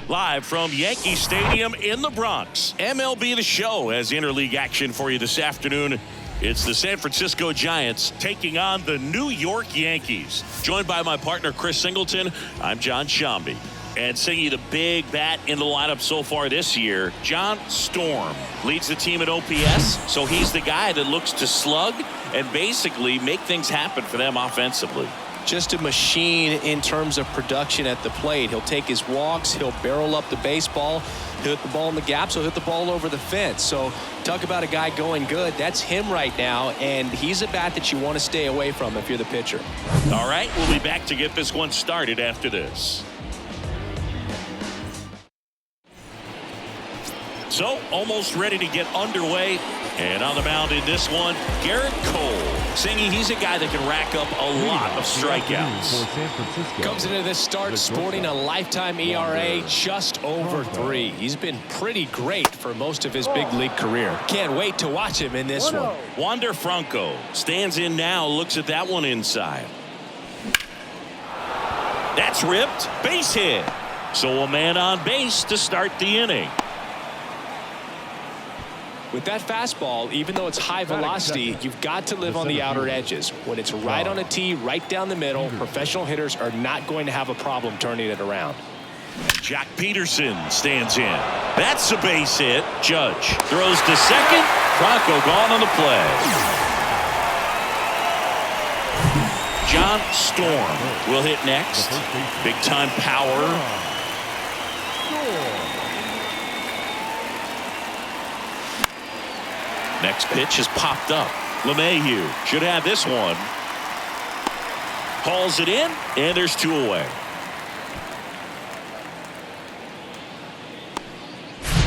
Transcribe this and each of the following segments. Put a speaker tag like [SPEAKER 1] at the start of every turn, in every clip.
[SPEAKER 1] Live from Yankee Stadium in the Bronx, MLB The Show has interleague action for you this afternoon. It's the San Francisco Giants taking on the New York Yankees. Joined by my partner, Chris Singleton, I'm John Shambi. And singing the big bat in the lineup so far this year, John Storm leads the team at OPS, so he's the guy that looks to slug and basically make things happen for them offensively.
[SPEAKER 2] Just a machine in terms of production at the plate. He'll take his walks, he'll barrel up the baseball, he'll hit the ball in the gaps, he'll hit the ball over the fence. So talk about a guy going good. That's him right now, and he's a bat that you want to stay away from if you're the pitcher.
[SPEAKER 1] All right, we'll be back to get this one started after this. So, almost ready to get underway. And on the mound in this one, Gerrit Cole. Singing, he's a guy that can rack up a lot of strikeouts.
[SPEAKER 2] Comes into this start sporting a lifetime ERA just over 3. He's been pretty great for most of his big league career. Can't wait to watch him in this one.
[SPEAKER 1] Wander Franco stands in now, looks at that one inside. That's ripped, base hit. So a man on base to start the inning.
[SPEAKER 2] With that fastball, even though it's high velocity, you've got to live on the outer edges. When it's right on a tee, right down the middle, professional hitters are not going to have a problem turning it around.
[SPEAKER 1] Jack Peterson stands in. That's a base hit. Judge throws to second. Franco gone on the play. John Storm will hit next. Big time power. Next pitch has popped up. LeMahieu should have this one. Hauls it in, and there's 2 away.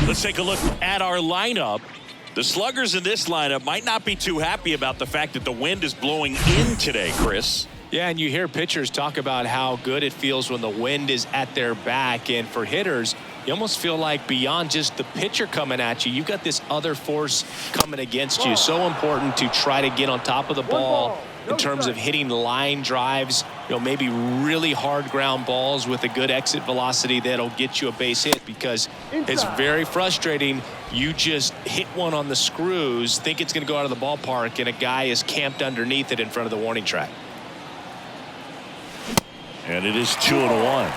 [SPEAKER 1] Let's take a look at our lineup. The sluggers in this lineup might not be too happy about the fact that the wind is blowing in today, Chris.
[SPEAKER 2] Yeah, and you hear pitchers talk about how good it feels when the wind is at their back. And for hitters, you almost feel like beyond just the pitcher coming at you, you've got this other force coming against you. So important to try to get on top of the ball in terms of hitting line drives, maybe really hard ground balls with a good exit velocity that'll get you a base hit, because it's very frustrating. You just hit one on the screws, think it's going to go out of the ballpark, and a guy is camped underneath it in front of the warning track.
[SPEAKER 1] And it is 2-1.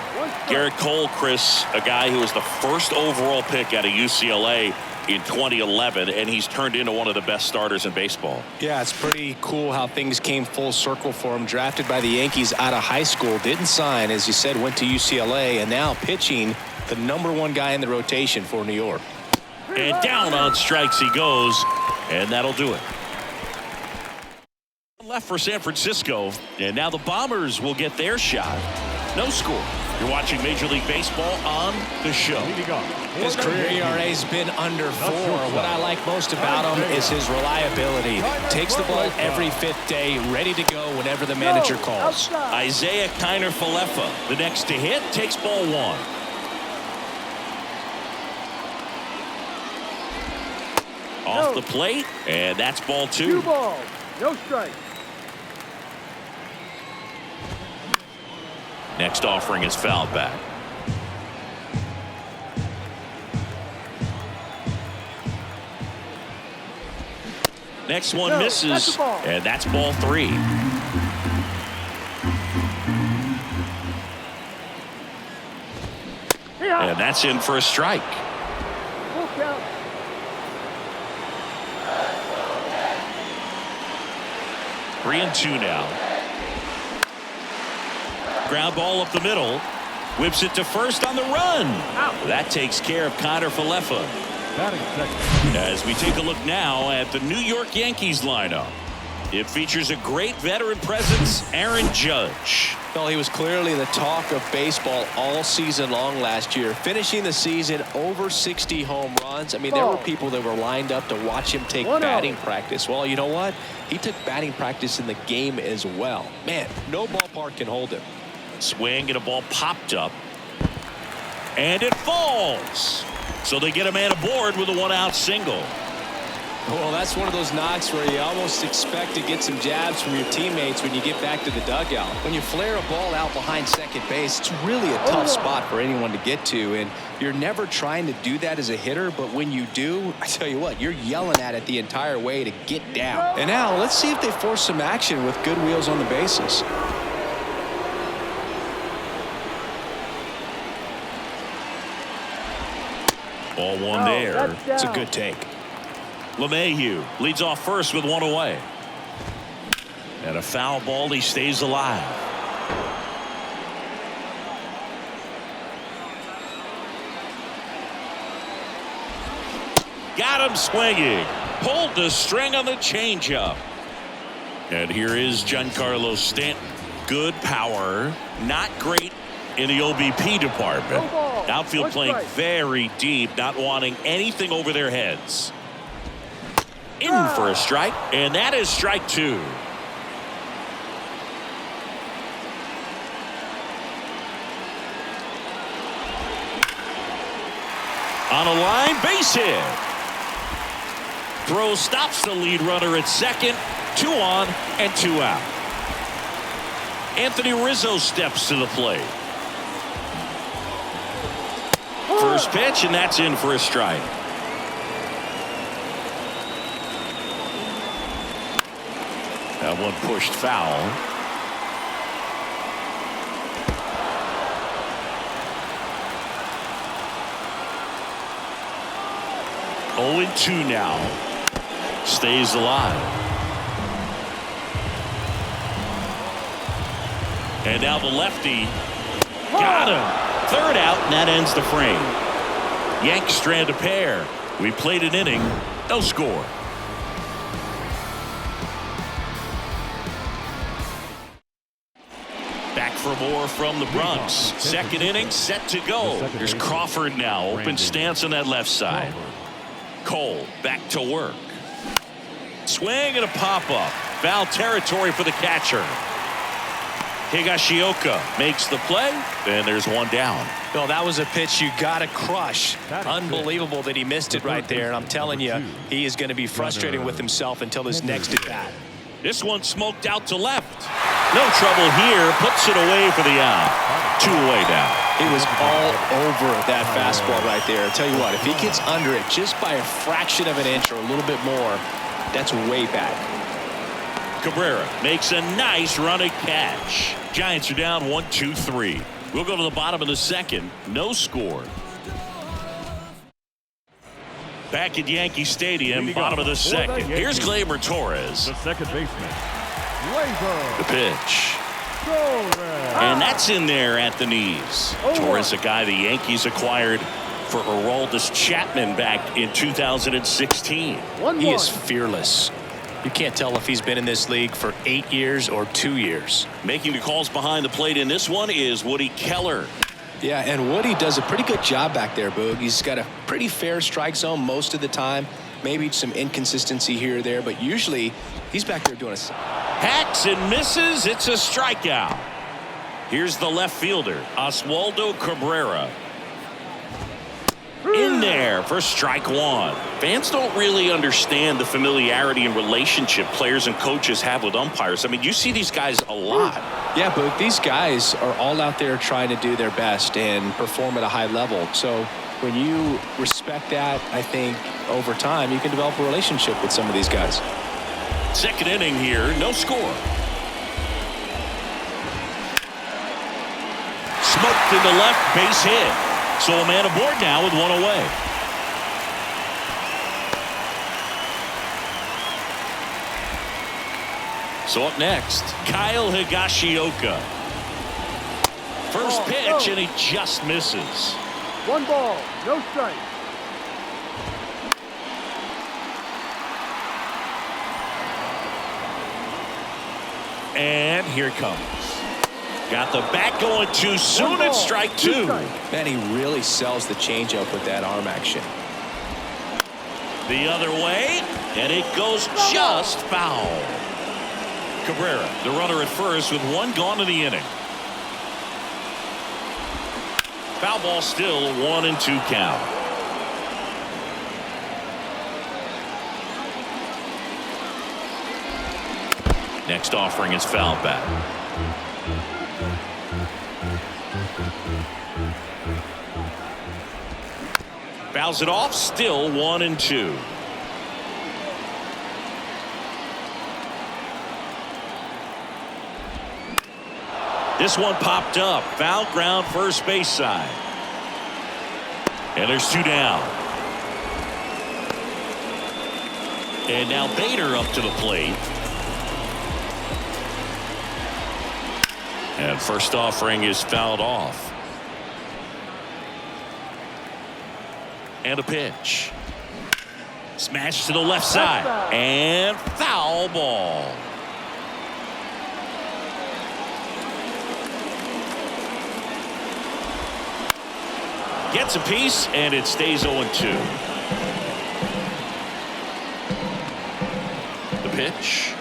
[SPEAKER 1] Gerrit Cole, Chris, a guy who was the first overall pick out of UCLA in 2011, and he's turned into one of the best starters in baseball.
[SPEAKER 2] Yeah, it's pretty cool how things came full circle for him. Drafted by the Yankees out of high school, didn't sign, as you said, went to UCLA, and now pitching the #1 guy in the rotation for New York.
[SPEAKER 1] And down on strikes he goes, and that'll do it. Left for San Francisco, and now the Bombers will get their shot. No score. You're watching Major League Baseball on The Show.
[SPEAKER 2] His career ERA's been under 4. What I like most about him is his reliability. Takes the ball every 5th day, ready to go whenever the manager calls.
[SPEAKER 1] Isaiah Kiner-Falefa, the next to hit, takes ball 1. Off the plate, and that's ball 2.
[SPEAKER 3] 2 balls, no strike.
[SPEAKER 1] Next offering is fouled back. Next one misses, and that's ball 3. And that's in for a strike.
[SPEAKER 3] Full count.
[SPEAKER 1] Three and 2 now. Ground ball up the middle. Whips it to first on the run. That takes care of Kiner-Falefa. As we take a look now at the New York Yankees lineup. It features a great veteran presence, Aaron Judge.
[SPEAKER 2] Well, he was clearly the talk of baseball all season long last year, finishing the season over 60 home runs. I mean, there were people that were lined up to watch him take batting practice. Well, you know what? He took batting practice in the game as well. Man, no ballpark can hold him.
[SPEAKER 1] Swing and a ball popped up. And it falls. So they get a man aboard with a 1-out single.
[SPEAKER 2] Well, that's one of those knocks where you almost expect to get some jabs from your teammates when you get back to the dugout. When you flare a ball out behind second base, it's really a tough spot for anyone to get to, and you're never trying to do that as a hitter, but when you do, I tell you what, you're yelling at it the entire way to get down. And now, let's see if they force some action with good wheels on the bases.
[SPEAKER 1] Ball one there.
[SPEAKER 2] It's a good take.
[SPEAKER 1] LeMahieu leads off first with one away. And a foul ball, he stays alive. Got him swinging. Pulled the string on the changeup. And here is Giancarlo Stanton. Good power. Not great in the OBP department. Outfield playing very deep, not wanting anything over their heads. In for a strike, and that is strike two. On a line, base hit. Throw stops the lead runner at second. 2 on and 2 out. Anthony Rizzo steps to the plate. First pitch, and that's in for a strike. That one pushed foul. Oh, 0-2 now. Stays alive. And now the lefty. Got him. Third out, and that ends the frame. Yanks strand a pair. We played an inning. No score. Back for more from the Bronx. Second inning set to go. Here's Crawford now. Open stance on that left side. Cole back to work. Swing and a pop-up. Foul territory for the catcher. Higashioka makes the play, and there's one down.
[SPEAKER 2] Well, that was a pitch you got to crush. Unbelievable that he missed it right there, and I'm telling you, he is going to be frustrated with himself until his next at bat.
[SPEAKER 1] This one smoked out to left. No trouble here. Puts it away for the out. 2 away now.
[SPEAKER 2] He was all over that fastball right there. I tell you what, if he gets under it just by a fraction of an inch or a little bit more, that's way back.
[SPEAKER 1] Cabrera makes a nice running catch. Giants are down 1-2-3. We'll go to the bottom of the second. No score. Back at Yankee Stadium, bottom of the second. Here's Gleyber Torres.
[SPEAKER 3] The second baseman.
[SPEAKER 1] The pitch. And that's in there at the knees. Torres, a guy the Yankees acquired for Aroldis Chapman back in 2016.
[SPEAKER 2] He is fearless. You can't tell if he's been in this league for 8 years or 2 years.
[SPEAKER 1] Making the calls behind the plate in this one is Woody Keller.
[SPEAKER 2] Yeah, and Woody does a pretty good job back there, Boog. He's got a pretty fair strike zone most of the time. Maybe some inconsistency here or there, but usually he's back there doing a...
[SPEAKER 1] Hacks and misses. It's a strikeout. Here's the left fielder, Oswaldo Cabrera. In there for strike one. Fans don't really understand the familiarity and relationship players and coaches have with umpires. I mean, you see these guys a lot.
[SPEAKER 2] Yeah, but these guys are all out there trying to do their best and perform at a high level. So when you respect that, I think over time you can develop a relationship with some of these guys.
[SPEAKER 1] Second inning here, no score. Smoked in the left, base hit. So a man aboard now with one away. So up next, Kyle Higashioka. First pitch, and he just misses.
[SPEAKER 3] 1 ball, no strike.
[SPEAKER 1] And here it comes. Got the bat going too soon. It's strike 2.
[SPEAKER 2] Man, he really sells the changeup with that arm action.
[SPEAKER 1] The other way, and it goes just foul. Cabrera, the runner at first with 1 gone in the inning. Foul ball still, 1-2 count. Next offering is fouled back. Fouls it off, still 1-2. This one popped up. Foul ground, first base side. And there's 2 down. And now Bader up to the plate. And first offering is fouled off. And a pitch. Smash to the left side. And foul ball. Gets a piece, and it stays 0-2. The pitch.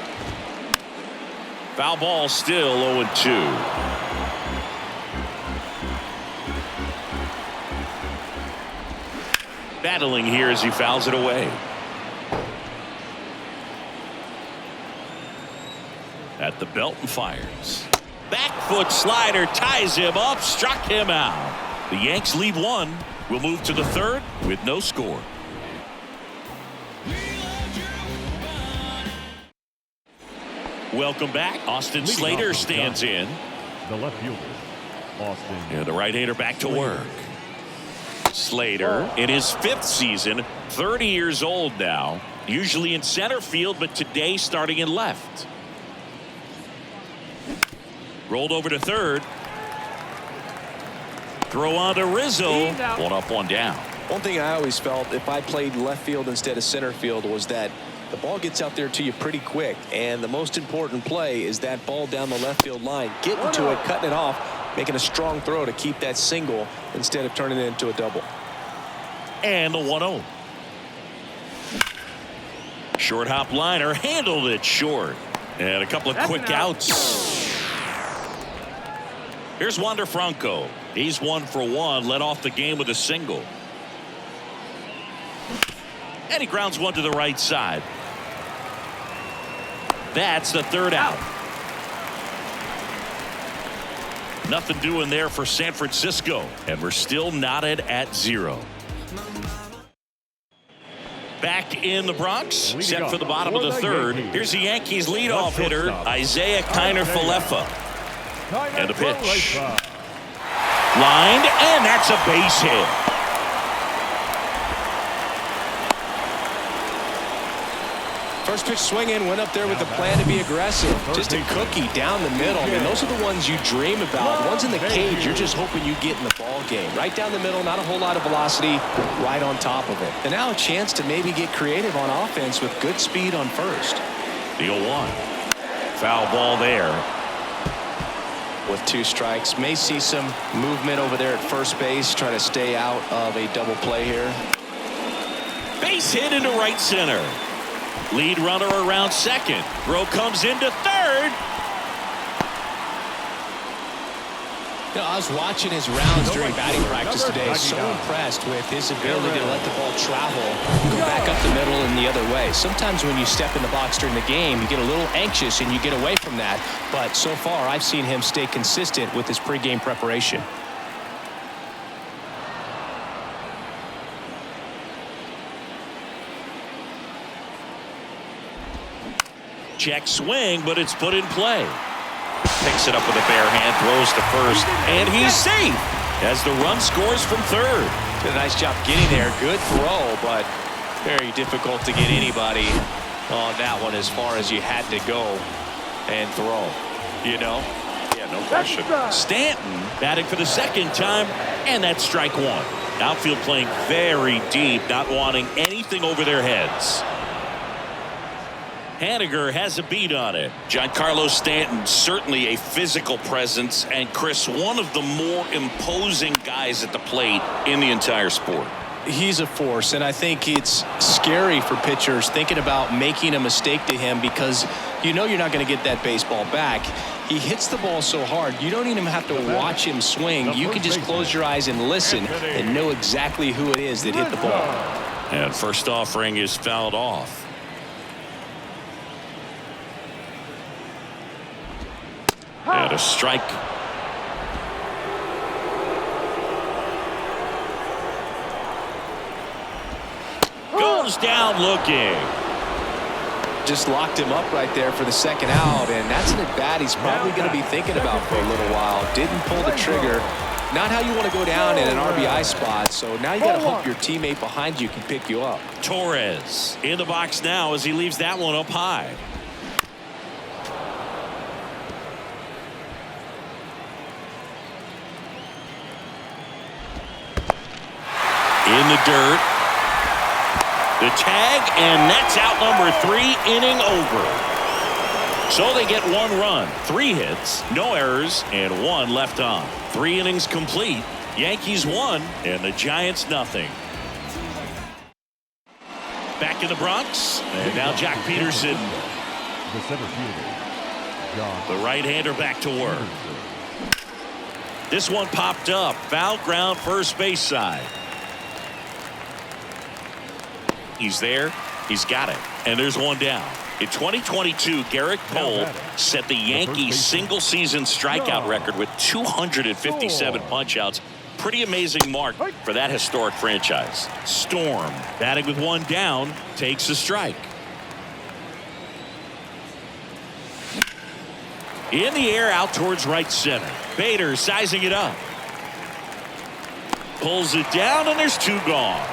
[SPEAKER 1] Foul ball, still 0-2. Battling here as he fouls it away. At the belt and fires. Back foot slider ties him up, struck him out. The Yanks lead 1. We'll move to the 3rd with no score. Welcome back. Austin Slater stands in.
[SPEAKER 3] The left fielder, Austin.
[SPEAKER 1] And the right-hander back to work. Slater in his 5th season, 30 years old now, usually in center field, but today starting in left. Rolled over to 3rd. Throw on to Rizzo. 1 up, 1 down.
[SPEAKER 2] One thing I always felt if I played left field instead of center field was that the ball gets out there to you pretty quick, and the most important play is that ball down the left field line, getting to it, cutting it off, making a strong throw to keep that single instead of turning it into a double.
[SPEAKER 1] And the 1-0. Short hop liner, handled it short. And a couple of quick outs. Here's Wander Franco. He's 1 for 1, led off the game with a single. And he grounds one to the right side. That's the 3rd out. Nothing doing there for San Francisco, and we're still knotted at 0. Back in the Bronx, set for the bottom of the 3rd. Here's the Yankees leadoff hitter, Isaiah Kiner-Falefa. And a pitch. Lined, and that's a base hit.
[SPEAKER 2] First pitch swinging, went up there with the plan to be aggressive. Just a cookie down the middle. I mean, those are the ones you dream about. Ones in the cage, you're just hoping you get in the ball game. Right down the middle, not a whole lot of velocity, right on top of it. And now a chance to maybe get creative on offense with good speed on first.
[SPEAKER 1] The 0-1. Foul ball there.
[SPEAKER 2] With 2 strikes, may see some movement over there at first base, try to stay out of a double play here.
[SPEAKER 1] Base hit into right center. Lead runner around second. Throw comes into 3rd.
[SPEAKER 2] You know, I was watching his rounds during batting practice today. So impressed with his ability to let the ball travel, go back up the middle and the other way. Sometimes when you step in the box during the game, you get a little anxious and you get away from that. But so far, I've seen him stay consistent with his pregame preparation.
[SPEAKER 1] Check swing, but it's put in play. Picks it up with a bare hand, throws to first, and he's safe as the run scores from 3rd.
[SPEAKER 2] Did a nice job getting there. Good throw, but very difficult to get anybody on that one as far as you had to go and throw. You know? Yeah, no question.
[SPEAKER 1] Stanton batting for the 2nd time, and that's strike 1. Outfield playing very deep, not wanting anything over their heads. Haniger has a beat on it. Giancarlo Stanton, certainly a physical presence, and Chris, one of the more imposing guys at the plate in the entire sport.
[SPEAKER 2] He's a force, and I think it's scary for pitchers thinking about making a mistake to him because you know you're not going to get that baseball back. He hits the ball so hard, you don't even have to watch him swing. You can just close your eyes and listen and know exactly who it is that hit the ball.
[SPEAKER 1] And first offering is fouled off. And a strike. Goes down looking.
[SPEAKER 2] Just locked him up right there for the second out, and that's an at-bat he's probably going to be thinking about for a little while. Didn't pull the trigger. Not how you want to go down in an RBI spot, so now you got to hope your teammate behind you can pick you up.
[SPEAKER 1] Torres in the box now as he leaves that one up high. In the dirt. The tag, and that's out number 3, inning over. So they get 1 run, 3 hits, no errors, and 1 left on. 3 innings complete. Yankees 1, and the Giants nothing. Back in the Bronx, and now Joc Pederson,
[SPEAKER 3] The center fielder, Joc
[SPEAKER 1] the right-hander, back to work. This one popped up, foul ground, first base side. He's there. He's got it. And there's 1 down. In 2022, Garrett Cole set the Yankees single-season strikeout record with 257 punch-outs. Pretty amazing mark for that historic franchise. Storm, batting with 1 down, takes a strike. In the air, out towards right center. Bader sizing it up. Pulls it down, and there's 2 gone.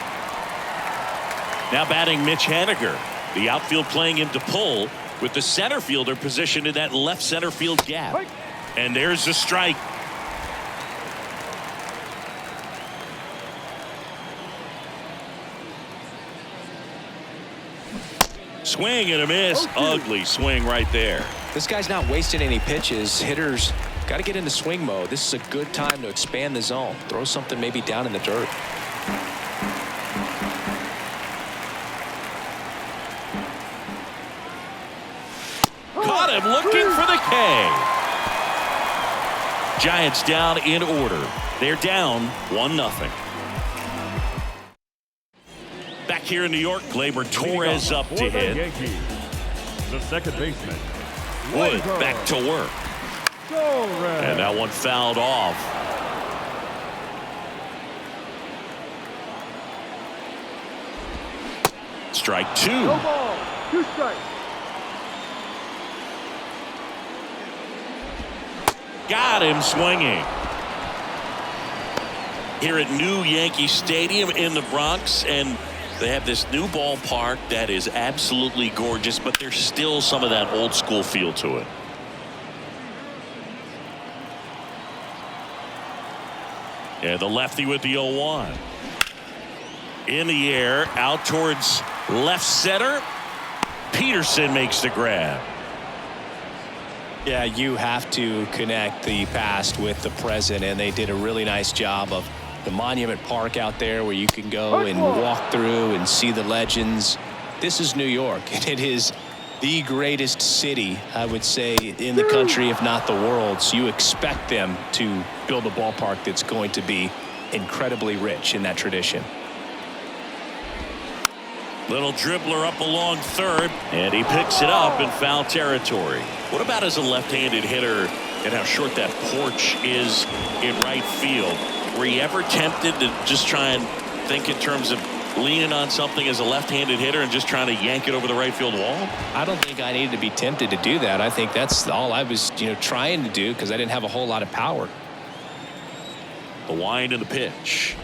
[SPEAKER 1] Now batting Mitch Haniger. The outfield playing him to pull with the center fielder positioned in that left center field gap. And there's the strike. Swing and a miss. Ugly swing right there.
[SPEAKER 2] This guy's not wasting any pitches. Hitters got to get into swing mode. This is a good time to expand the zone. Throw something maybe down in the dirt.
[SPEAKER 1] Caught him looking for the K. Giants down in order. They're down 1-0. Back here in New York, Gleyber Torres up to hit.
[SPEAKER 3] Yankees, the second baseman,
[SPEAKER 1] Wood back to work.
[SPEAKER 3] Torres.
[SPEAKER 1] And that one fouled off. Strike 2.
[SPEAKER 4] No ball. 2 strikes.
[SPEAKER 1] Got him swinging. Here at New Yankee Stadium in the Bronx, and they have this new ballpark that is absolutely gorgeous, but there's still some of that old school feel to it. And the lefty with the 0-1. In the air, out towards left center. Pederson makes the grab.
[SPEAKER 2] Yeah, you have to connect the past with the present, and they did a really nice job of the Monument Park out there where you can go and walk through and see the legends. This is New York, and it is the greatest city, I would say, in the country, if not the world. So you expect them to build a ballpark that's going to be incredibly rich in that tradition.
[SPEAKER 1] Little dribbler up along third, and he picks it up in foul territory. What about as a left-handed hitter and how short that porch is in right field? Were you ever tempted to just try and think in terms of leaning on something as a left-handed hitter and just trying to yank it over the right field wall?
[SPEAKER 2] I don't think I needed to be tempted to do that. I think that's all I was, trying to do because I didn't have a whole lot of power.
[SPEAKER 1] The wind and the pitch.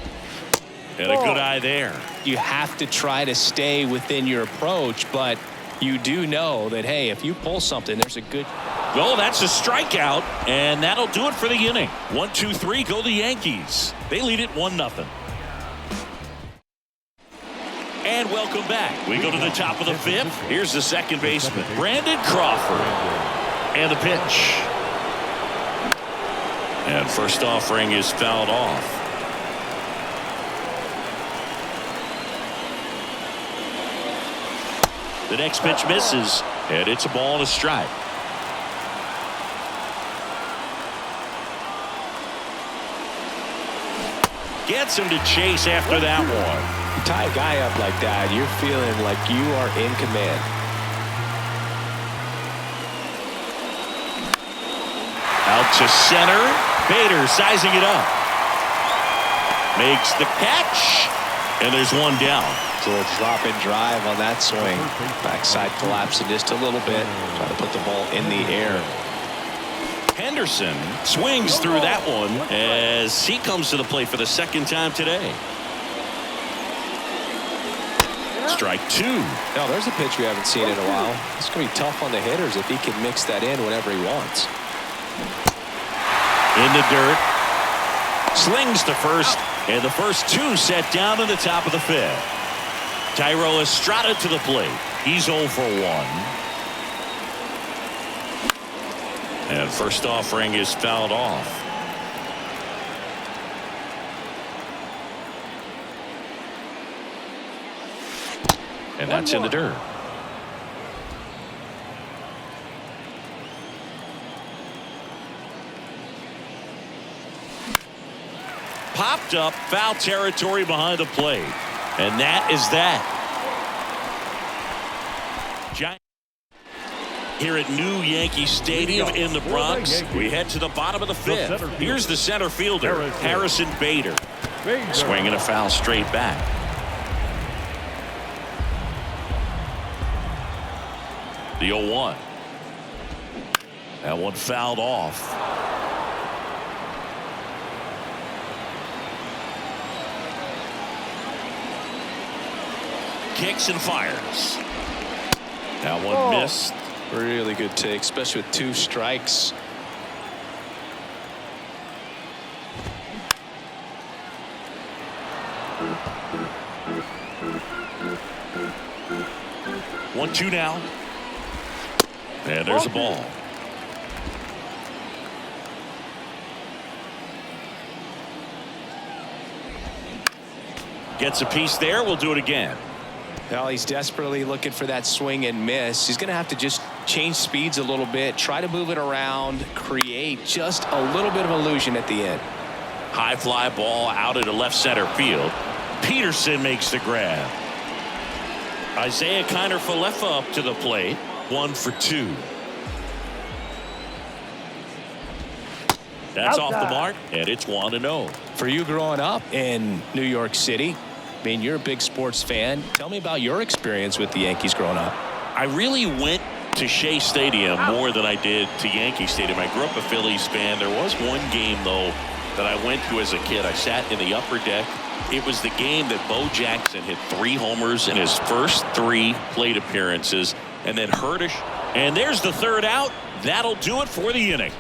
[SPEAKER 1] And a good eye there.
[SPEAKER 2] You have to try to stay within your approach, but you do know that, hey, if you pull something, there's a good...
[SPEAKER 1] Oh, that's a strikeout, and that'll do it for the inning. 1, 2, 3, go the Yankees. They lead it 1-0. And welcome back. We go to the top of the 5th. Here's the second baseman, Brandon Crawford. And the pitch. And first offering is fouled off. The next pitch misses, and it's a ball and a strike. Gets him to chase after that one.
[SPEAKER 2] You tie a guy up like that, you're feeling like you are in command.
[SPEAKER 1] Out to center. Bader sizing it up. Makes the catch. And there's one down.
[SPEAKER 2] It's a little drop and drive on that swing. Backside collapsing just a little bit. Trying to put the ball in the air.
[SPEAKER 1] Henderson swings through that one as he comes to the plate for the second time today. Strike two.
[SPEAKER 2] Now there's a pitch we haven't seen in a while. It's going to be tough on the hitters if he can mix that in whenever he wants.
[SPEAKER 1] In the dirt. Slings to first. And the first two set down in the top of the fifth. Thairo Estrada to the plate. He's 0 for 1. And first offering is fouled off. And that's in the dirt. Popped up, foul territory behind the plate. And that is that. Giants here at New Yankee Stadium in the Bronx. We head to the bottom of the fifth. Here's the center fielder, Harrison Bader. Swinging a foul straight back. The 0-1. That one fouled off. Kicks and fires. That one missed.
[SPEAKER 2] Really good take, especially with 2 strikes.
[SPEAKER 1] One, two now. And there's a ball. Gets a piece there. We'll do it again.
[SPEAKER 2] Well, he's desperately looking for that swing and miss. He's going to have to just change speeds a little bit, try to move it around, create just a little bit of illusion at the end.
[SPEAKER 1] High fly ball out into left center field. Peterson makes the grab. Isaiah Kiner-Falefa up to the plate. 1 for 2. That's off the mark, and it's 1-0.
[SPEAKER 2] For you growing up in New York City, I mean, you're a big sports fan. Tell me about your experience with the Yankees growing up.
[SPEAKER 1] I really went to Shea Stadium more than I did to Yankee Stadium. I grew up a Phillies fan. There was one game, though, that I went to as a kid. I sat in the upper deck. It was the game that Bo Jackson hit 3 homers in his first 3 plate appearances, and then Hurdish. And there's the third out. That'll do it for the inning.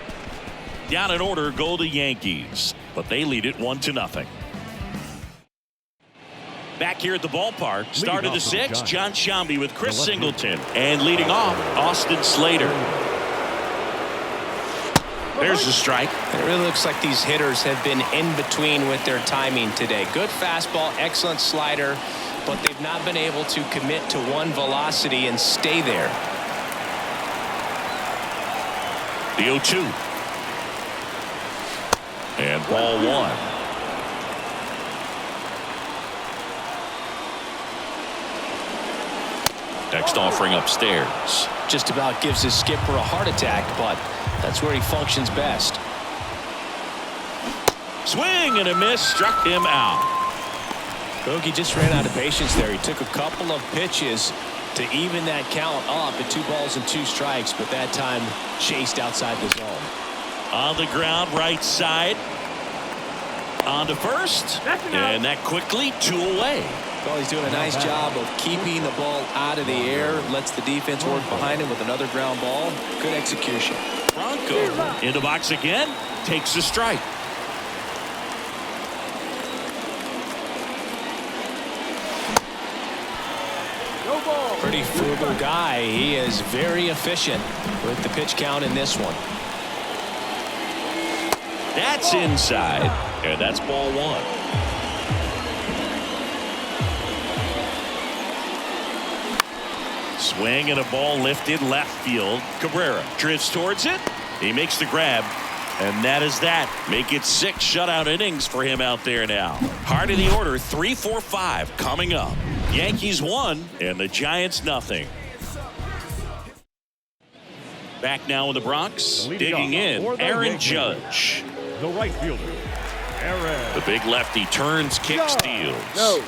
[SPEAKER 1] Down in order go the Yankees, but they lead it 1-0. Back here at the ballpark, start of the 6th, John Sciambi with Chris Singleton. And leading off, Austin Slater. There's the strike.
[SPEAKER 2] It really looks like these hitters have been in between with their timing today. Good fastball, excellent slider, but they've not been able to commit to one velocity and stay there.
[SPEAKER 1] The 0-2. And ball 1. Next offering upstairs.
[SPEAKER 2] Just about gives his skipper a heart attack, but that's where he functions best.
[SPEAKER 1] Swing and a miss, struck him out.
[SPEAKER 2] Bogey just ran out of patience there. He took a couple of pitches to even that count up at 2 balls and 2 strikes, but that time chased outside the zone.
[SPEAKER 1] On the ground, right side. On to first, and that quickly 2 away.
[SPEAKER 2] Well, he's doing a nice job of keeping the ball out of the air, lets the defense work behind him with another ground ball. Good execution.
[SPEAKER 1] Bronco in the box again, takes a strike.
[SPEAKER 2] Pretty frugal guy. He is very efficient with the pitch count in this one.
[SPEAKER 1] That's inside, and that's ball 1. Swing and a ball lifted left field. Cabrera drifts towards it. He makes the grab, and that is that. Make it 6 shutout innings for him out there now. Heart of the order, 3, 4, 5 coming up. Yankees 1 and the Giants nothing. Back now in the Bronx,
[SPEAKER 3] The leading
[SPEAKER 1] digging
[SPEAKER 3] off
[SPEAKER 1] in,
[SPEAKER 3] for the
[SPEAKER 1] Aaron
[SPEAKER 3] Yankees.
[SPEAKER 1] Judge.
[SPEAKER 3] The right fielder, Aaron.
[SPEAKER 1] The big lefty turns, kicks,
[SPEAKER 3] Judge.
[SPEAKER 1] steals.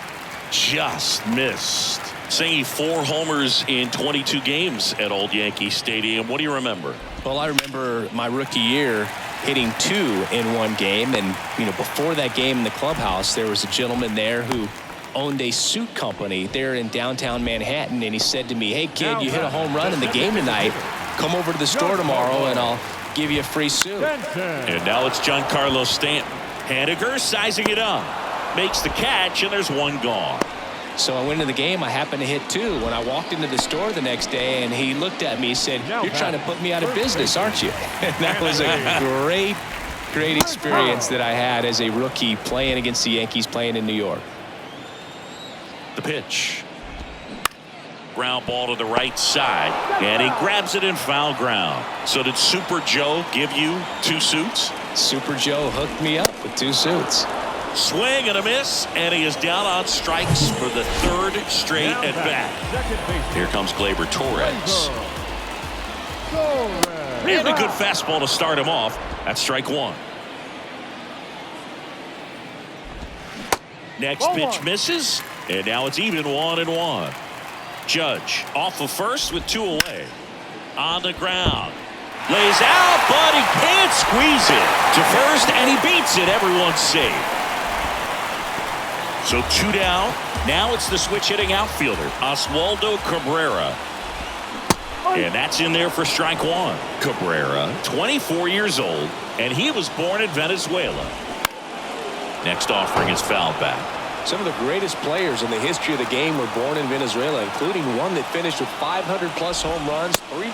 [SPEAKER 1] Just missed. Singing 4 homers in 22 games at Old Yankee Stadium. What do you remember?
[SPEAKER 2] Well, I remember my rookie year hitting 2 in one game. And, before that game in the clubhouse, there was a gentleman there who owned a suit company there in downtown Manhattan. And he said to me, "Hey, kid, you hit a home run in the game tonight. Come over to the store tomorrow and I'll give you a free suit."
[SPEAKER 1] And now it's Giancarlo Stanton. Haniger sizing it up. Makes the catch, and there's 1 gone.
[SPEAKER 2] So I went into the game. I happened to hit 2. When I walked into the store the next day, and he looked at me, he said, "You're trying to put me out of business, aren't you?" And that was a great experience that I had as a rookie playing against the Yankees, playing in New York.
[SPEAKER 1] The pitch. Ground ball to the right side, and he grabs it in foul ground. So did Super Joe give you 2 suits?
[SPEAKER 2] Super Joe hooked me up with 2 suits.
[SPEAKER 1] Swing and a miss, and he is down on strikes for the 3rd straight at bat. Here comes Gleyber Torres. And a good fastball to start him off. That's strike 1. Next pitch misses, and now it's even 1-1. Judge off of first with 2 away. On the ground. Lays out, but he can't squeeze it to first, and he beats it. Everyone's safe. So 2 down. Now it's the switch hitting outfielder, Oswaldo Cabrera. And that's in there for strike 1. Cabrera, 24 years old, and he was born in Venezuela. Next offering is fouled back.
[SPEAKER 2] Some of the greatest players in the history of the game were born in Venezuela, including one that finished with 500+ home runs. 3.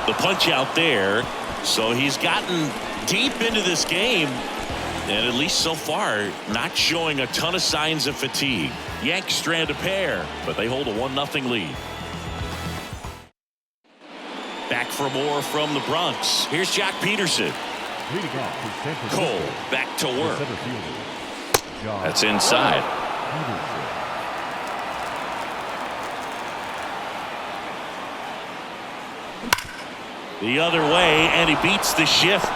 [SPEAKER 1] The punch out there. So he's gotten deep into this game, and at least so far, not showing a ton of signs of fatigue. Yanks strand a pair, but they hold a 1-0 lead. Back for more from the Bronx. Here's Jock Peterson.
[SPEAKER 3] Leading off for San Francisco,
[SPEAKER 1] Cole back to
[SPEAKER 3] the
[SPEAKER 1] work.
[SPEAKER 3] center fielder, Josh
[SPEAKER 1] That's inside.
[SPEAKER 3] Peterson.
[SPEAKER 1] The other way, and he beats the shift.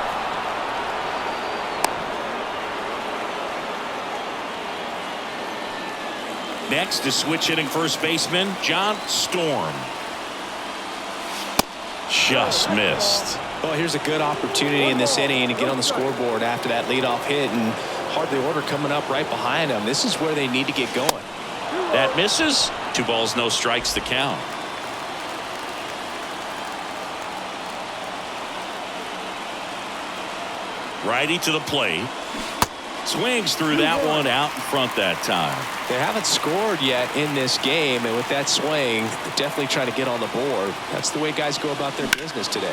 [SPEAKER 1] Next is switch hitting first baseman John Storm. Just missed.
[SPEAKER 2] Well, here's a good opportunity in this inning to get on the scoreboard after that leadoff hit, and hardly order coming up right behind them. This is where they need to get going.
[SPEAKER 1] That misses. 2 balls, no strikes, the count. Righty to the plate. Swings through that one out in front that time.
[SPEAKER 2] They haven't scored yet in this game, and with that swing, they're definitely trying to get on the board. That's the way guys go about their business today.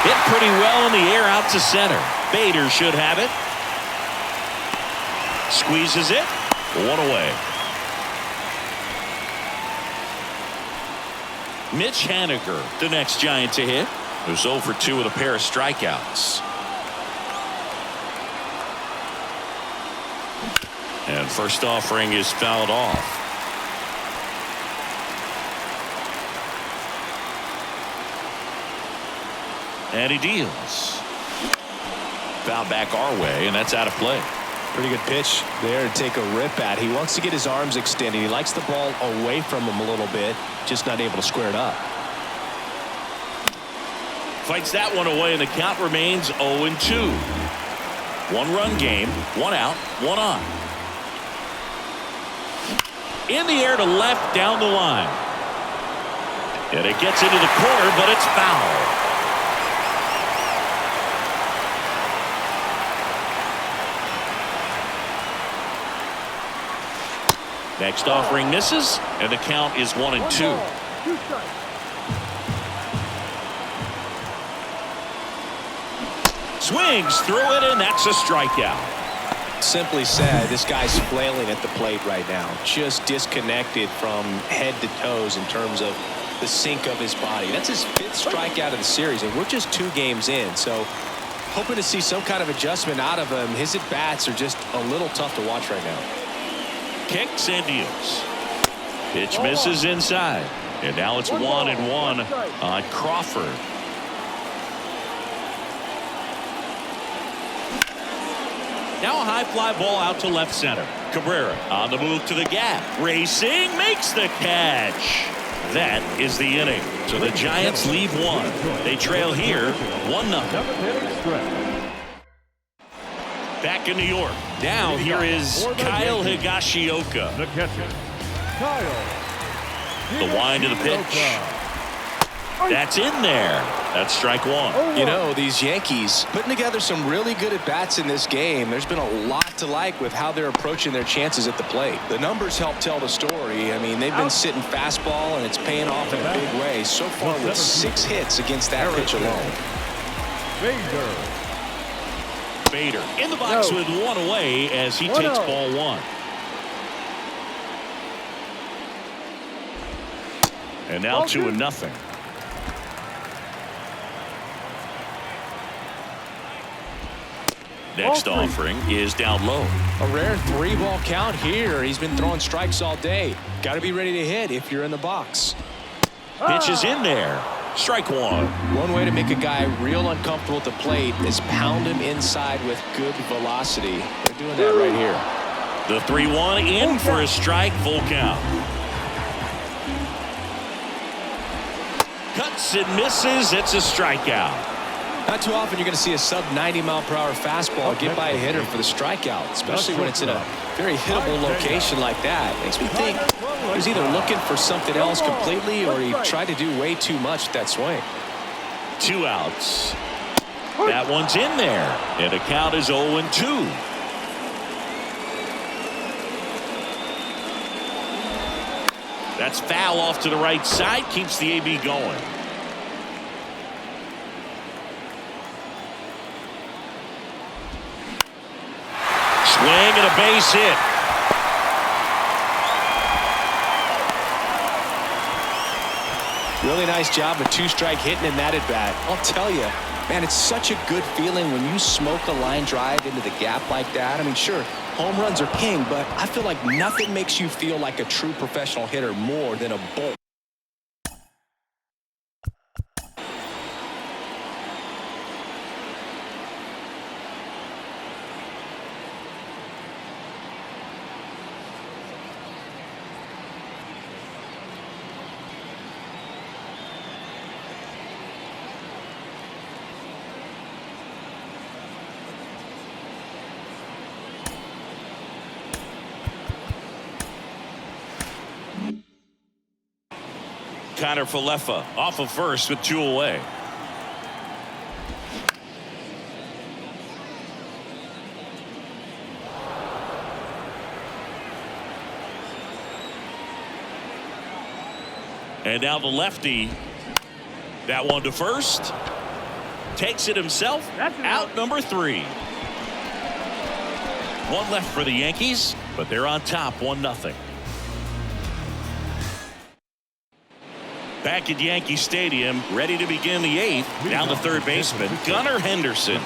[SPEAKER 1] Hit pretty well in the air out to center. Bader should have it. Squeezes it. 1 away. Mitch Haniger, the next Giant to hit, who's 0 for 2 with a pair of strikeouts. And first offering is fouled off. And he deals. Foul back our way, and that's out of play.
[SPEAKER 2] Pretty good pitch there to take a rip at. He wants to get his arms extended. He likes the ball away from him a little bit, just not able to square it up.
[SPEAKER 1] Fights that one away, and the count remains 0-2. 1-run game, 1 out, 1 on. In the air to left down the line. And it gets into the corner, but it's foul. Next offering misses, and the count is 1-2. Swings through it, and that's a strikeout.
[SPEAKER 2] Simply said, this guy's flailing at the plate right now, just disconnected from head to toes in terms of the sink of his body. That's his 5th strikeout of the series, and we're just 2 games in, so hoping to see some kind of adjustment out of him. His at-bats are just a little tough to watch right now.
[SPEAKER 1] Kicks and deals. Pitch misses inside, and now it's 1-1 on Crawford. Now a high fly ball out to left center. Cabrera on the move to the gap. Racing, makes the catch. That is the inning. So the Giants leave one. They trail here 1-0. Back in New York. Now here is Kyle Higashioka.
[SPEAKER 3] The catcher, Kyle.
[SPEAKER 1] The wind of the pitch. That's in there. That's strike one.
[SPEAKER 2] You know, these Yankees putting together some really good at-bats in this game. There's been a lot to like with how they're approaching their chances at the plate. The numbers help tell the story. I mean, they've been sitting fastball, and it's paying off in a big way. So far with 6 hits against that pitch alone.
[SPEAKER 1] Bader in the box with one away as he takes ball one. And now 2-0. Next offering is down low.
[SPEAKER 2] A rare 3-ball count here. He's been throwing strikes all day. Got to be ready to hit if you're in the box.
[SPEAKER 1] Pitch is in there. Strike one.
[SPEAKER 2] One way to make a guy real uncomfortable at the plate is pound him inside with good velocity. They're doing that right here.
[SPEAKER 1] The 3-1 in for a strike, full count. Cuts and misses. It's a strikeout.
[SPEAKER 2] Not too often you're going to see a sub-90-mile-per-hour fastball get by a hitter for the strikeout, especially when it's in a very hittable location like that. Makes me think he was either looking for something else completely or he tried to do way too much with that swing.
[SPEAKER 1] 2 outs. That one's in there. And the count is 0-2. That's foul off to the right side. Keeps the AB going. Swing and a base hit.
[SPEAKER 2] Really nice job of 2-strike hitting in that at bat. I'll tell you, man, it's such a good feeling when you smoke a line drive into the gap like that. I mean, sure, home runs are king, but I feel like nothing makes you feel like a true professional hitter more than a bolt.
[SPEAKER 1] Connor Falefa off of first with 2 away. And now the lefty. That one to first. Takes it himself. Out number 3. 1 left for the Yankees, but they're on top 1-0. Back at Yankee Stadium, ready to begin the 8th. Down the third baseman, Gunnar Henderson.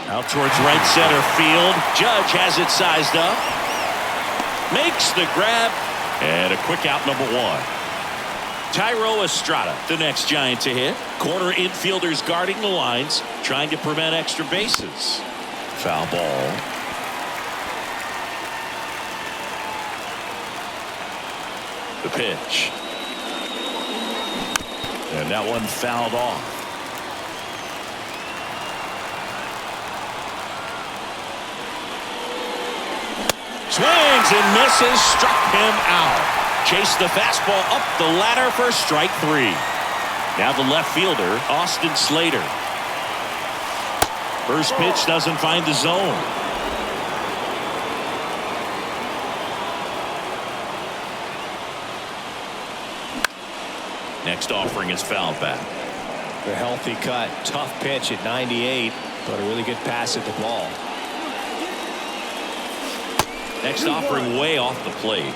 [SPEAKER 1] Out towards right center field. Judge has it sized up. Makes the grab. And a quick out, number 1. Thairo Estrada, the next Giant to hit. Corner infielders guarding the lines, trying to prevent extra bases. Foul ball. The pitch. And that one fouled off. Swings and misses. Struck him out. Chased the fastball up the ladder for strike 3. Now the left fielder, Austin Slater. First pitch doesn't find the zone. Next offering is fouled back.
[SPEAKER 2] The healthy cut. Tough pitch at 98, but a really good pass at the ball.
[SPEAKER 1] Next offering way off the plate.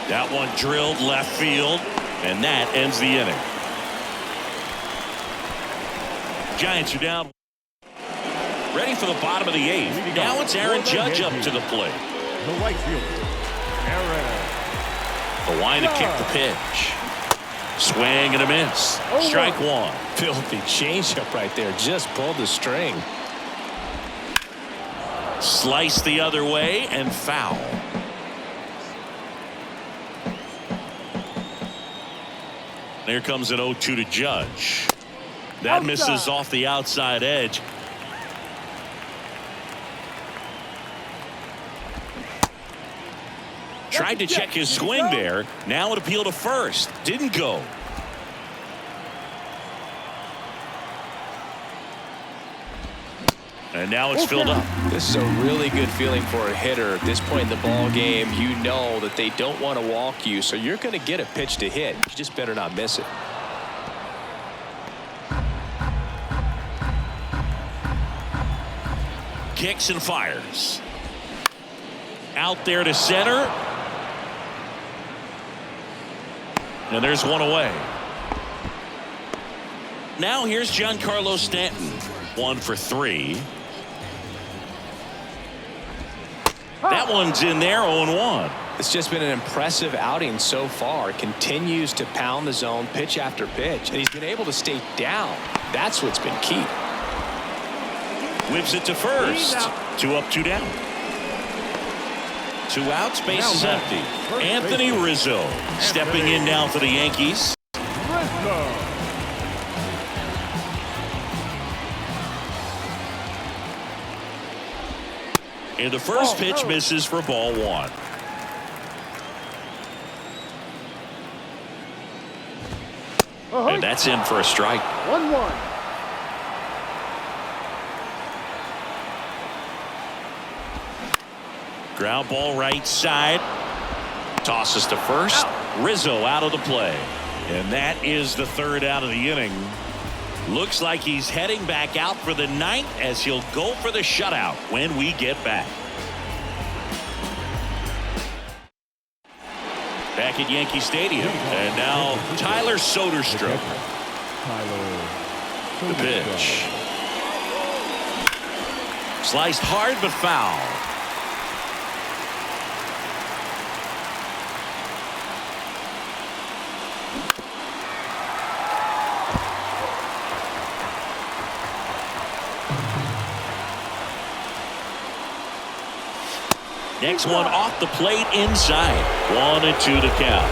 [SPEAKER 1] That one drilled left field, and that ends the inning. Giants are down. Ready for the bottom of the 8th. Now it's Aaron Judge up to the plate.
[SPEAKER 3] The right fielder, Aaron.
[SPEAKER 1] The line to kick the pitch. Swing and a miss. Strike one.
[SPEAKER 2] Filthy changeup right there. Just pulled the string.
[SPEAKER 1] Slice the other way and foul. Here comes an 0-2 to Judge. That misses off the outside edge. Tried to check his swing there. Now an appeal to first. Didn't go. And now it's filled up.
[SPEAKER 2] This is a really good feeling for a hitter. At this point in the ball game, you know that they don't want to walk you, so you're going to get a pitch to hit. You just better not miss it.
[SPEAKER 1] Kicks and fires. Out there to center. And there's one away. Now here's Giancarlo Stanton. 1 for 3. That one's in there, 0-1.
[SPEAKER 2] It's just been an impressive outing so far. Continues to pound the zone pitch after pitch, and he's been able to stay down. That's what's been key.
[SPEAKER 1] Whips it to first. 2 up, 2 down. 2 outs, base is empty. Anthony Rizzo stepping in now for the Yankees. And the first pitch misses for ball 1. And that's in for a strike.
[SPEAKER 3] 1-1.
[SPEAKER 1] Ground ball right side. Tosses to first. Rizzo out of the play. And that is the 3rd out of the inning. Looks like he's heading back out for the 9th as he'll go for the shutout when we get back. Back at Yankee Stadium. And now Tyler Soderstrom. The pitch. Sliced hard but foul. Next one off the plate inside. 1-2 to count.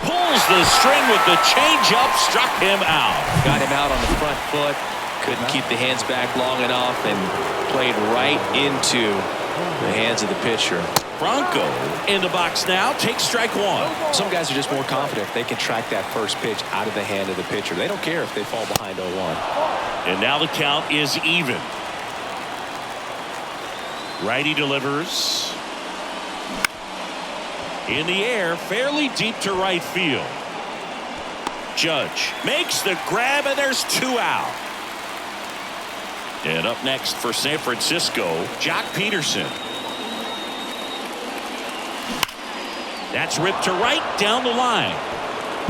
[SPEAKER 1] Pulls the string with the changeup. Struck him out.
[SPEAKER 2] Got him out on the front foot. Couldn't keep the hands back long enough and played right into the hands of the pitcher.
[SPEAKER 1] Franco in the box now. Takes strike 1.
[SPEAKER 2] Some guys are just more confident if they can track that first pitch out of the hand of the pitcher. They don't care if they fall behind 0-1.
[SPEAKER 1] And now the count is even. Righty delivers. In the air, fairly deep to right field. Judge makes the grab, and there's 2 out. And up next for San Francisco, Jock Peterson. That's ripped to right down the line.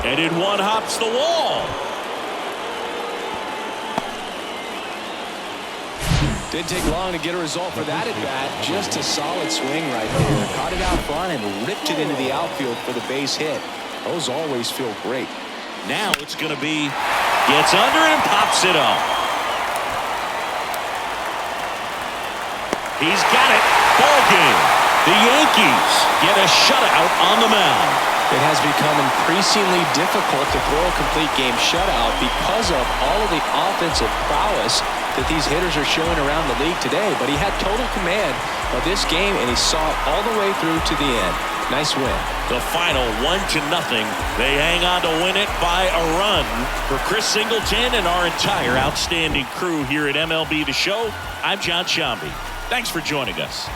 [SPEAKER 1] And in one hops the wall.
[SPEAKER 2] Didn't take long to get a result for that at bat. Just a solid swing right there. Caught it out front and ripped it into the outfield for the base hit. Those always feel great.
[SPEAKER 1] Now it's going to be gets under it and pops it up. He's got it. Ball game. The Yankees get a shutout on the mound.
[SPEAKER 2] It has become increasingly difficult to throw a complete game shutout because of all of the offensive prowess that these hitters are showing around the league today. But he had total command of this game, and he saw it all the way through to the end. Nice win.
[SPEAKER 1] The final 1-0. They hang on to win it by a run. For Chris Singleton and our entire outstanding crew here at MLB The Show, I'm John Sciambi. Thanks for joining us.